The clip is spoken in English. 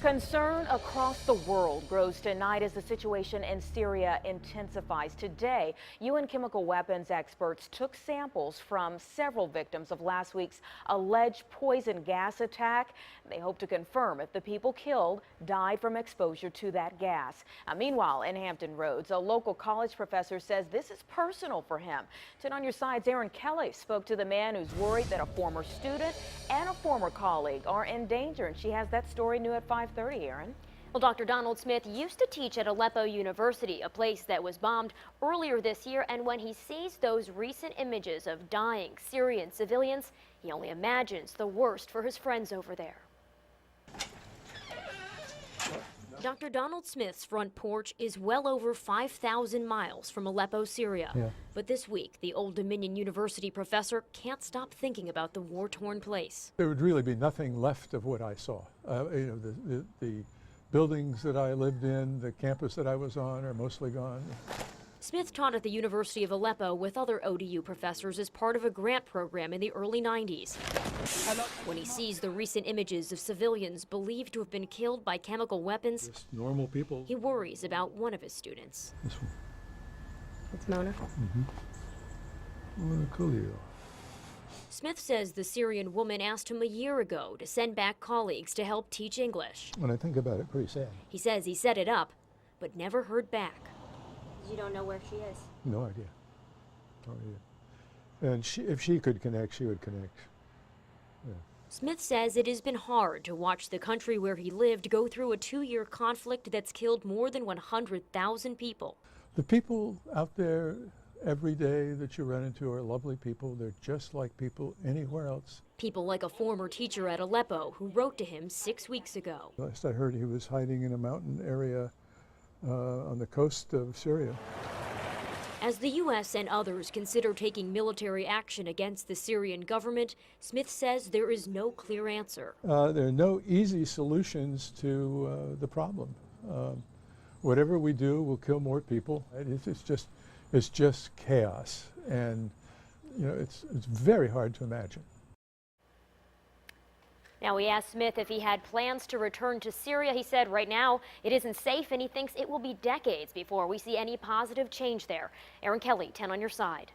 Concern across the world grows tonight as the situation in Syria intensifies. Today, UN chemical weapons experts took samples from several victims of last week's alleged poison gas attack. They hope to confirm if the people killed died from exposure to that gas. Meanwhile, in Hampton Roads, a local college professor says this is personal for him. 10 on your side's Erin Kelly spoke to the man who's worried that a former student and a former colleague are in danger, and she has that story new at 5:30. Erin. Well, Dr. Donald Smith used to teach at Aleppo University, a place that was bombed earlier this year, and when he sees those recent images of dying Syrian civilians, he only imagines the worst for his friends over there. Dr. Donald Smith's front porch is well over 5,000 miles from Aleppo, Syria. But this week, the Old Dominion University professor can't stop thinking about the war-torn place. There would really be nothing left of what I saw. The buildings that I lived in, the campus that I was on are mostly gone. Smith taught at the University of Aleppo with other ODU professors as part of a grant program in the early 90s. When he sees the recent images of civilians believed to have been killed by chemical weapons, Just normal people. he worries about one of his students. This one. It's Mona. Mona Khalil. Smith says the Syrian woman asked him a year ago to send back colleagues to help teach English. When I think about it, pretty sad. He says he set it up, but never heard back. You don't know where she is? No idea. No idea. And if she could connect, she would connect. Yeah. Smith says it has been hard to watch the country where he lived go through a 2-year conflict that's killed more than 100,000 people. The people out there every day that you run into are lovely people. They're just like people anywhere else. People like a former teacher at Aleppo who wrote to him 6 weeks ago. Last I heard, he was hiding in a mountain area on the coast of Syria. As the U.S. and others consider taking military action against the Syrian government, Smith says there is no clear answer. There are no easy solutions to the problem. Whatever we do will kill more people. It's just chaos, and it's very hard to imagine. Now, we asked Smith if he had plans to return to Syria. He said right now it isn't safe, and he thinks it will be decades before we see any positive change there. Erin Kelly, 10 on your side.